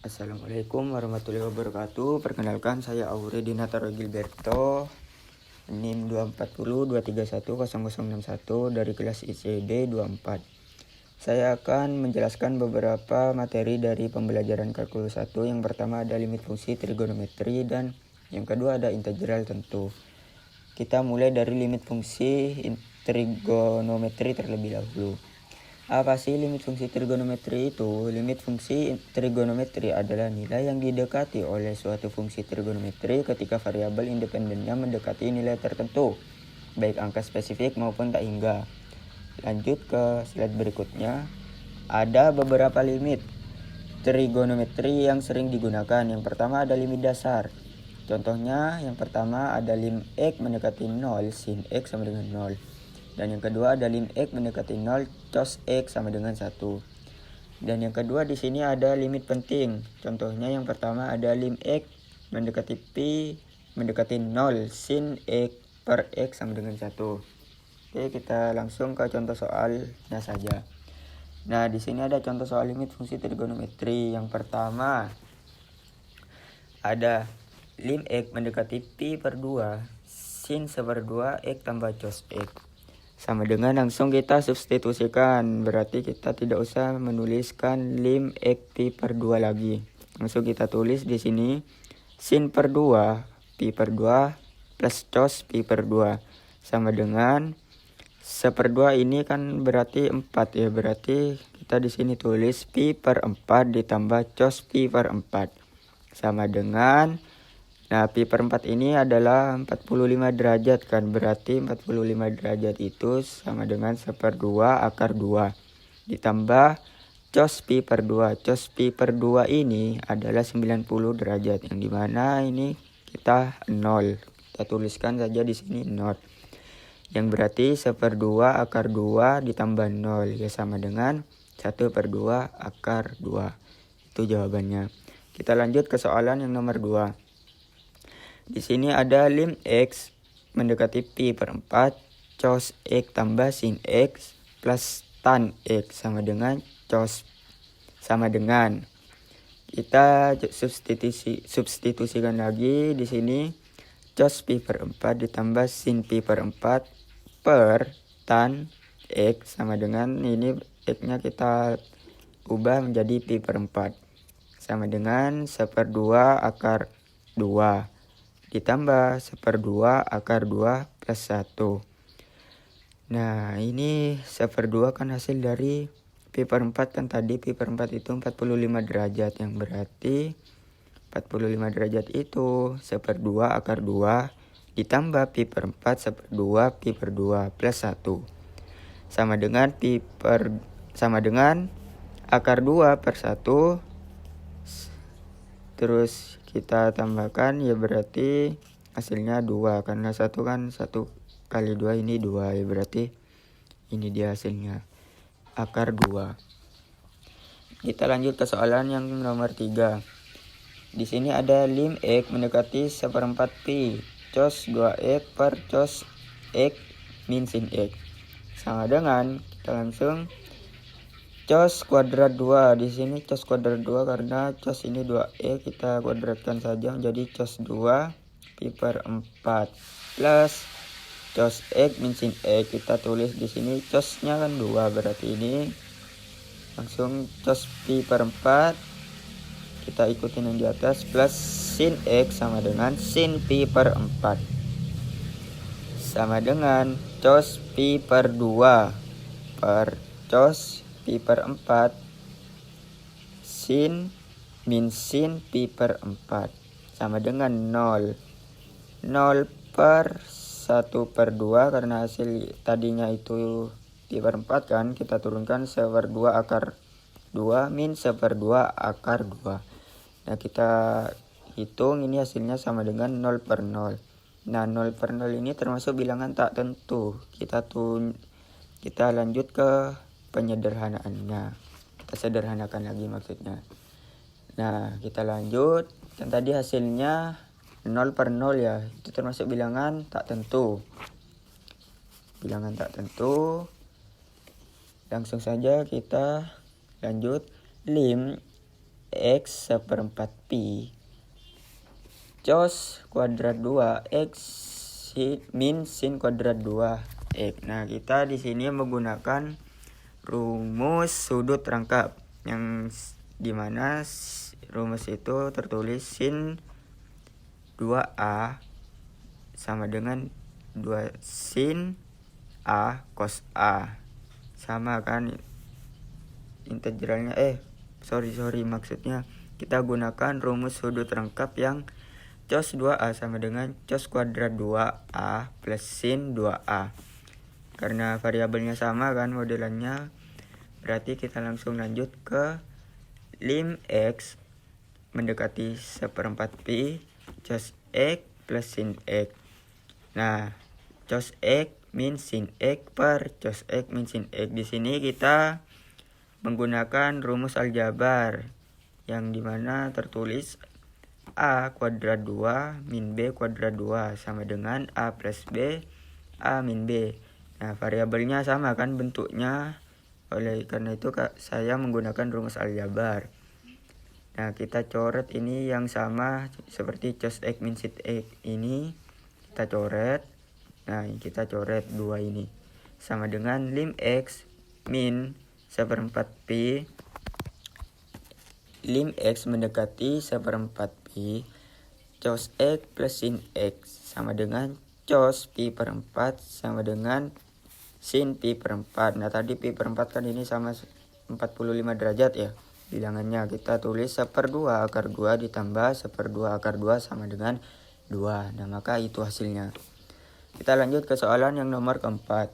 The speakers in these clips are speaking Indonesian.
Assalamualaikum warahmatullahi wabarakatuh. Perkenalkan, saya Aure Dinataro Gilberto, NIM 24023100061 dari kelas ICD 24. Saya akan menjelaskan beberapa materi dari pembelajaran kalkulus 1. Yang pertama ada limit fungsi trigonometri dan yang kedua ada integral tentu. Kita mulai dari limit fungsi trigonometri terlebih dahulu. Apa sih limit fungsi trigonometri itu? Limit fungsi trigonometri adalah nilai yang didekati oleh suatu fungsi trigonometri ketika variabel independennya mendekati nilai tertentu, baik angka spesifik maupun tak hingga. Lanjut ke slide berikutnya. Ada beberapa limit trigonometri yang sering digunakan. Yang pertama ada limit dasar. Contohnya yang pertama ada lim X mendekati 0, sin X sama dengan 0. Dan yang kedua ada lim X mendekati 0, cos X sama dengan 1. Dan yang kedua di sini ada limit penting. Contohnya yang pertama ada lim X mendekati pi mendekati 0, sin X per X sama dengan 1. Oke, kita langsung ke contoh soalnya saja. Nah, di sini ada contoh soal limit fungsi trigonometri. Yang pertama ada lim X mendekati pi per 2, sin seperdua X tambah cos X. Sama dengan langsung kita substitusikan, berarti kita tidak usah menuliskan lim X pi per 2 lagi. Langsung kita tulis di sini sin per 2 pi per 2 plus cos pi per 2 sama dengan seperdua ini kan berarti 4 ya, berarti kita di sini tulis pi per 4 ditambah cos pi per 4 sama dengan, nah pi per 4 ini adalah 45 derajat kan, berarti 45 derajat itu sama dengan seperdua akar 2 ditambah cos pi per 2. Cos pi per 2 ini adalah 90 derajat, yang dimana ini kita 0. Kita tuliskan saja di sini 0. Yang berarti seperdua akar 2 ditambah 0 ya sama dengan 1/2 akar 2. Itu jawabannya. Kita lanjut ke soalan yang nomor 2. Di sini ada lim X mendekati pi per 4, cos X tambah sin X plus tan X sama dengan cos sama dengan. Kita substitusikan lagi di sini cos pi per 4 ditambah sin pi per 4 per tan X sama dengan, ini X-nya kita ubah menjadi pi per 4 sama dengan seperdua akar 2 ditambah seperdua akar 2 plus 1. Nah ini seperdua kan hasil dari pi per 4 kan, tadi pi per 4 itu 45 derajat, yang berarti 45 derajat itu seperdua akar 2 ditambah pi per 4 seperdua pi per 2 plus 1 sama dengan akar 2 per 1. Terus kita tambahkan ya, berarti hasilnya 2 karena 1 kan 1 kali 2 ini 2 ya, berarti ini dia hasilnya akar 2. Kita lanjut ke soalan yang nomor 3. Di sini ada lim X mendekati seperempat pi cos 2X per cos X min sin X sama dengan, kita langsung cos kuadrat 2. Di sini cos kuadrat 2 karena cos ini 2e, kita kuadratkan saja menjadi cos 2 pi per 4 plus cos X min sin X. Kita tulis di sini cosnya kan 2, berarti ini langsung cos pi per 4 kita ikutin yang di atas plus sin X sama dengan sin pi per 4 sama dengan cos pi per 2 per cos pi per 4 sin min sin pi per 4 sama dengan 0 per 1/2 karena hasil tadinya itu pi per 4 kan, kita turunkan seperdua akar 2 min seperdua akar 2. Nah kita hitung ini hasilnya sama dengan 0 per 0. Nah 0 per 0 ini termasuk bilangan tak tentu. Kita lanjut ke penyederhanaannya. Kita sederhanakan lagi maksudnya. Nah kita lanjut. Dan tadi hasilnya 0 per 0 ya. Itu termasuk bilangan tak tentu. Bilangan tak tentu. Langsung saja kita lanjut. Lim X seperempat pi cos kuadrat 2 X min sin kuadrat 2 X. Nah, kita di sini menggunakan rumus sudut rangkap yang dimana rumus itu tertulis sin 2A sama dengan 2 sin A cos A. Sama kan integralnya maksudnya kita gunakan rumus sudut rangkap yang cos 2A sama dengan cos kuadrat 2A plus sin 2A. Karena variabelnya sama kan modelannya, berarti kita langsung lanjut ke lim X mendekati seperempat pi cos X plus sin X. Nah, cos X min sin X per cos X min sin X. Di sini kita menggunakan rumus aljabar yang dimana tertulis A kuadrat 2 min B kuadrat 2 sama dengan A plus B A min B. Nah, variabelnya sama kan bentuknya. Oleh karena itu saya menggunakan rumus aljabar. Nah, kita coret ini yang sama seperti cos X min sin X ini. Kita coret. Nah, kita coret 2 ini. Sama dengan lim X min seperempat pi lim X mendekati seperempat pi cos X plus sin X sama dengan cos pi per 4 sama dengan sin pi per 4. Nah, tadi pi per 4 kan ini sama 45 derajat ya. Bilangannya kita tulis 1/2 akar 2 ditambah 1/2 akar 2 sama dengan 2. Nah, maka itu hasilnya. Kita lanjut ke soalan yang nomor keempat.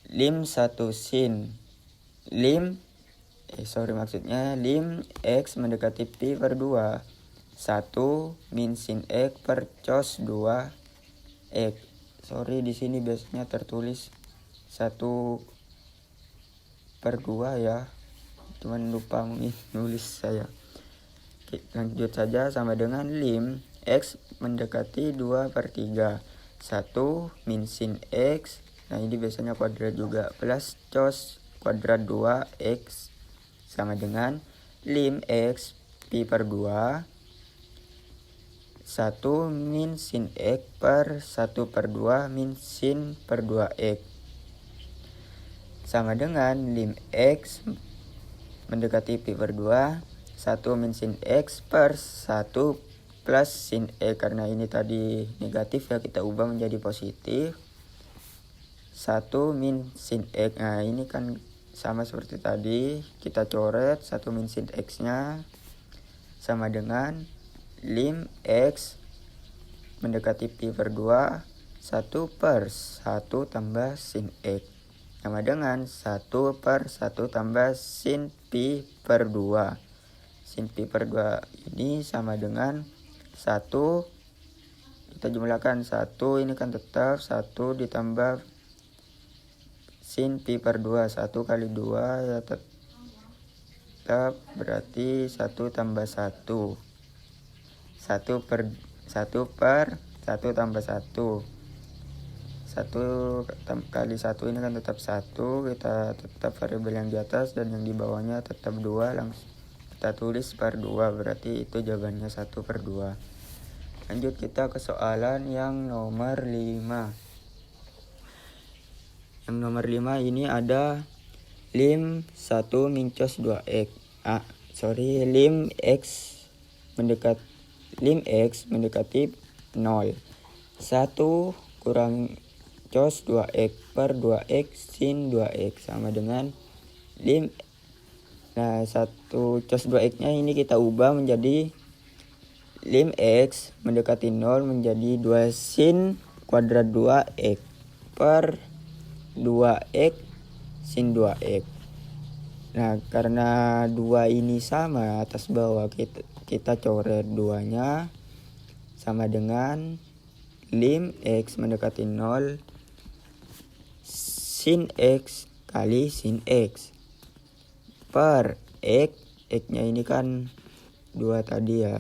Lim 1 sin lim X mendekati pi per 2 1 min sin X per cos 2 X. Di sini biasanya tertulis 1/2 ya, cuman lupa nulis saya. Lanjut saja sama dengan lim X mendekati 2/3 1 min sin X. Nah, ini biasanya kuadrat juga plus cos kuadrat 2X sama dengan lim X pi per 2 1 min sin X per 1/2 min sin per 2X sama dengan lim X mendekati pi per 2 1 min sin X per 1 plus sin X. Karena ini tadi negatif ya, kita ubah menjadi positif 1 min sin X. Nah, ini kan sama seperti tadi, kita coret 1 min sin X nya sama dengan lim X mendekati pi per 2 1 per 1 tambah sin X sama dengan 1 per 1 tambah sin pi per 2. Sin pi per 2 ini sama dengan 1, kita jumlahkan 1 ini kan tetap 1 ditambah sin pi per 2, 1 kali 2 ya tetap berarti 1 tambah 1 1 per 1 tambah 1 kali 1 ini kan tetap 1, kita tetap variabel yang di atas dan yang di bawahnya tetap 2, langsung kita tulis per 2, berarti itu jawabannya 1/2. Lanjut kita ke soalan yang nomor 5. Yang nomor 5 ini ada lim 1 min cos 2X. Lim X mendekati 0. 1 kurang cos 2X per 2X sin 2X sama dengan lim. Nah, 1 cos 2X nya ini kita ubah menjadi lim X mendekati 0 menjadi 2 sin kuadrat 2X per 2X sin 2X. Nah, karena 2 ini sama atas bawah, kita coret 2-nya sama dengan lim X mendekati 0 sin X kali sin X per X-nya ini kan 2 tadi ya,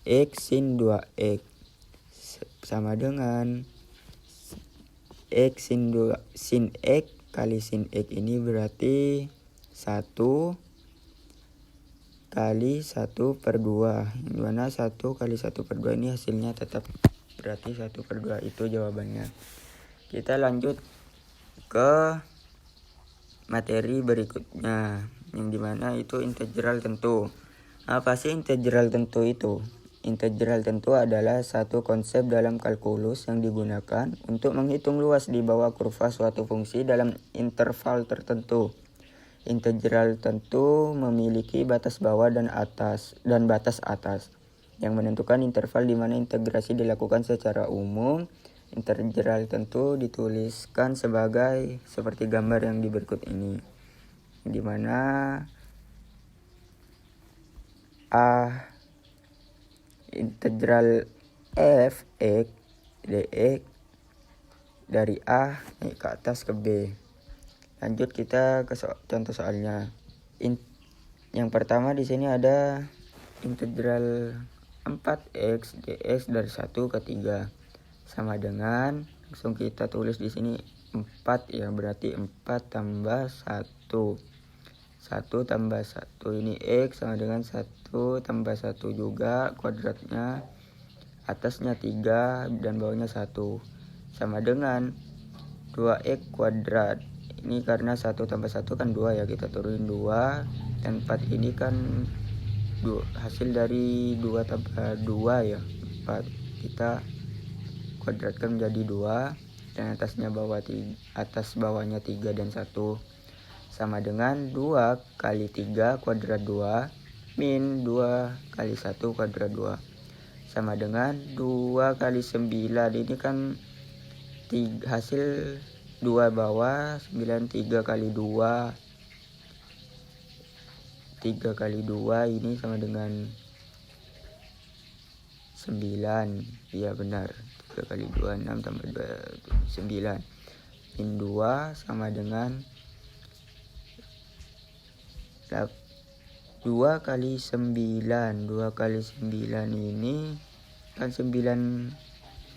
X sin 2X sama dengan X sin X kali sin X ini berarti 1 kali 1/2. Dimana 1 kali 1/2 ini hasilnya tetap berarti 1/2 itu jawabannya. Kita lanjut ke materi berikutnya, yang dimana itu integral tentu. Apa sih integral tentu itu? Integral tentu adalah satu konsep dalam kalkulus yang digunakan untuk menghitung luas di bawah kurva suatu fungsi dalam interval tertentu. Integral tentu memiliki batas bawah dan batas atas yang menentukan interval di mana integrasi dilakukan secara umum. Integral tentu dituliskan seperti gambar yang di berikut ini, di mana integral f(x) dx dari A naik ke atas ke B. Lanjut kita ke contoh soalnya. Yang pertama di sini ada integral 4x dx dari 1 ke 3 sama dengan, langsung kita tulis di sini 4 ya, berarti 4 tambah 1. 1 tambah 1 ini x sama dengan 1 tambah 1 juga, kuadratnya atasnya 3 dan bawahnya 1 sama dengan 2x kuadrat. Ini karena 1 tambah 1 kan 2 ya, kita turunin 2, dan 4 ini kan hasil dari 2 tambah 2 ya, 4, kita kuadratkan menjadi 2, dan atas bawahnya 3 dan 1 sama dengan 2 kali 3 kuadrat 2 min 2 kali 1 kuadrat 2 sama dengan 2 kali 9. Ini kan hasil 2 bawah 9, 3 kali 2 ini sama dengan 9. Iya benar, 3 kali 2 6 tambah 2 9 min 2 sama dengan 2 kali 9. 2 kali 9 ini kan 9,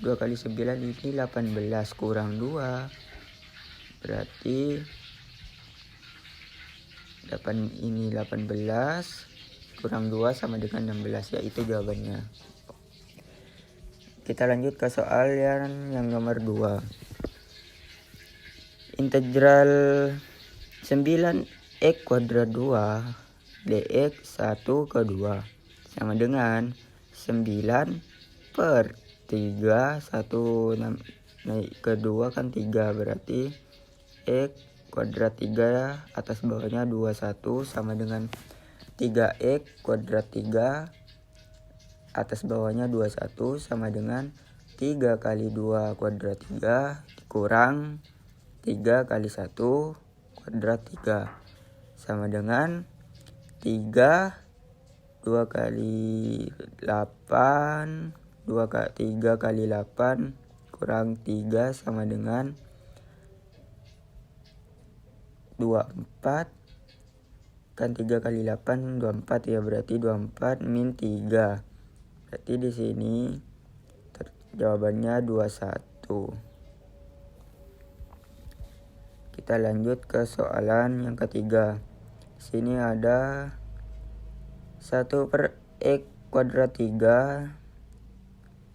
2 kali 9 ini 18 kurang 2, berarti 18 kurang 2 sama dengan 16, yaitu jawabannya. Kita lanjut ke soal yang nomor 2. Integral 9x kuadrat 2 dx 1 ke 2 sama dengan 9 per 3, 1 naik ke 2 kan 3, berarti x kuadrat 3 atas bawahnya 21 sama dengan 3x kuadrat 3 atas bawahnya 21 sama dengan 3 kali 2 kuadrat 3 kurang 3 kali 1 kuadrat 3 sama dengan 3 2 kali 8 3 kali 8 kurang 3 sama dengan 24, kan 3 kali 8 24 ya, berarti 24 min 3, berarti di sini jawabannya 21. Kita lanjut ke soalan yang ketiga. Sini ada 1 per x kuadrat 3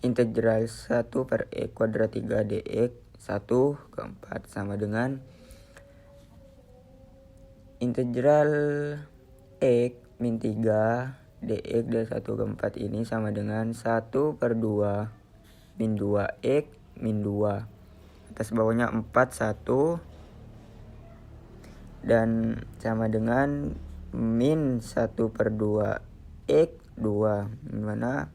integral 1 per x kuadrat 3 dx 1 ke 4 sama dengan integral x min 3 dx dari 1 ke 4 ini sama dengan 1 per 2 min 2x min 2 atas bawahnya 4 1 dan sama dengan min 1 per 2 x 2, dimana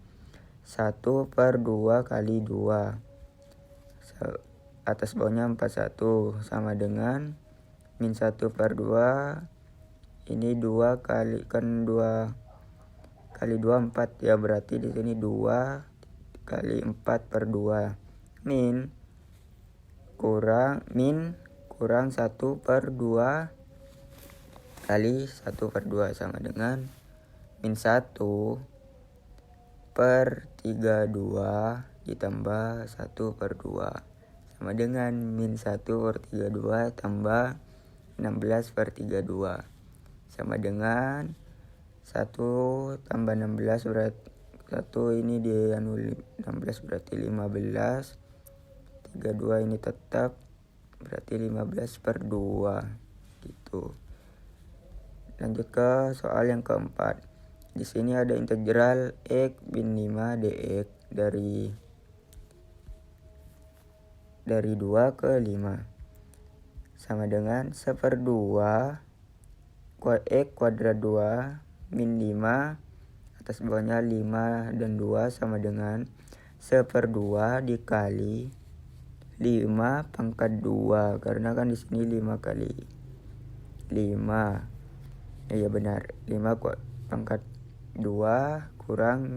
1 per 2 kali 2 atas bawahnya 41 sama dengan min 1 per 2 ini 2 kali 2 4 ya, berarti di sini 2 kali 4 per 2 min kurang 1 per 2 kali 1 per 2 sama dengan min 1 per 32 ditambah 1 per 2 sama dengan min 1 per 32 tambah 16 per 32 sama dengan 1 tambah 16 berarti 1 ini di 16 berarti 15. 32 ini tetap berarti 15 per 2 gitu. Lanjut ke soal yang keempat. Di sini ada integral x min 5 dx dari 2 ke 5 sama dengan 1/2 x kuadrat 2 min 5 atas bawahnya 5 dan 2 sama dengan 1/2 dikali 5 pangkat 2, karena kan di sini 5 kali 5. Iya benar, 5 pangkat 2 kurang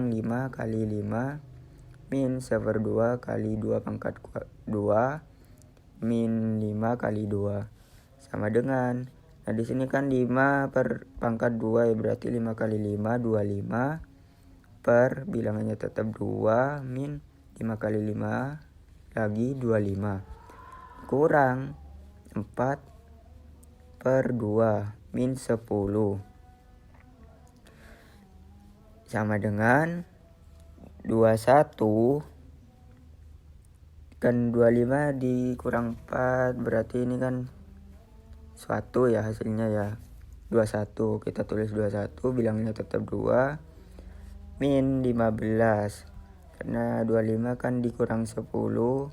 5 kali 5 min 1/2 kali 2 pangkat 2 min 5 kali 2 sama dengan, nah di sini kan 5 per pangkat 2 ya, berarti 5 kali 5 25 per bilangannya tetap 2 min 5 kali 5 lagi 25 kurang 4 per 2 min 10 sama dengan 21 kan 25 dikurang 4 berarti ini kan 1 ya hasilnya ya, 21. Kita tulis 21, bilangnya tetap 2 min 15, karena 25 kan dikurang 10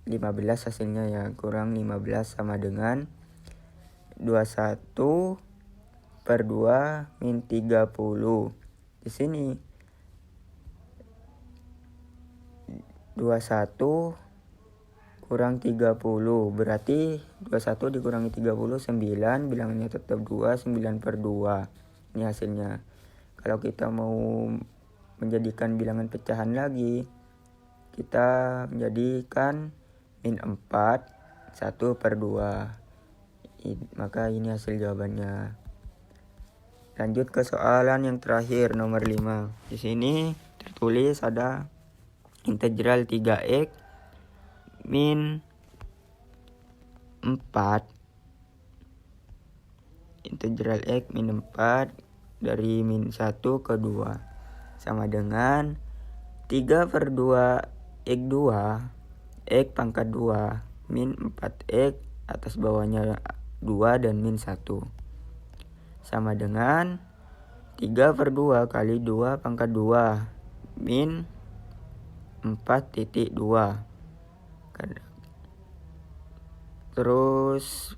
15 hasilnya ya, kurang 15 sama dengan 21 per 2 min 30. Di sini 21 kurang 30 berarti 21 dikurangi 30 9, bilangannya tetap 2, 9 per 2 ini hasilnya. Kalau kita mau menjadikan bilangan pecahan lagi, kita menjadikan min 4 1 per 2, maka ini hasil jawabannya. Lanjut ke soalan yang terakhir nomor 5. Di sini tertulis ada integral 3x min 4 integral x min 4 dari min 1 ke 2 sama dengan 3 per 2 x 2 x pangkat 2 min 4x atas bawahnya 2 dan min 1 sama dengan 3 per 2 kali 2 pangkat 2 min 4,2. Terus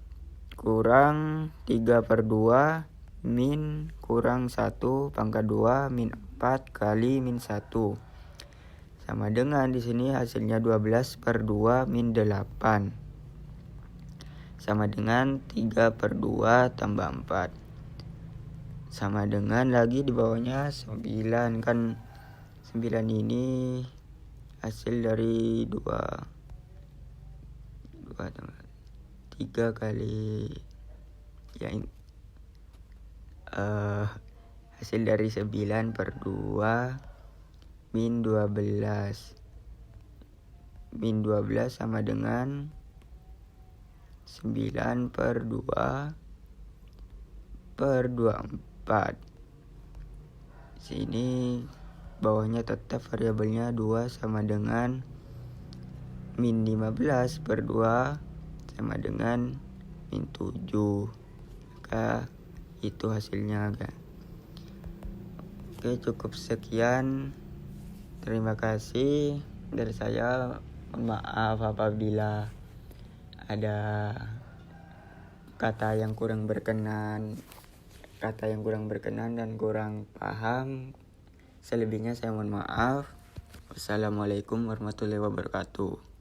kurang 3 per 2 min kurang 1 pangkat 2 min 4 kali min 1 sama dengan di sini hasilnya 12 per 2 min 8 sama dengan 3 per 2 tambah 4 sama dengan lagi di bawahnya 9, kan 9 ini hasil dari 3 kali ya, hasil dari 9 per 2 min 12 sama dengan 9 per 2 per 24. Sini bawahnya tetap variabelnya 2 sama dengan min 15 per 2 sama dengan min 7. Maka itu hasilnya. Oke, cukup sekian. Terima kasih dari saya. Mohon maaf apabila ada kata yang kurang berkenan dan kurang paham. Selebihnya saya mohon maaf. Wassalamualaikum warahmatullahi wabarakatuh.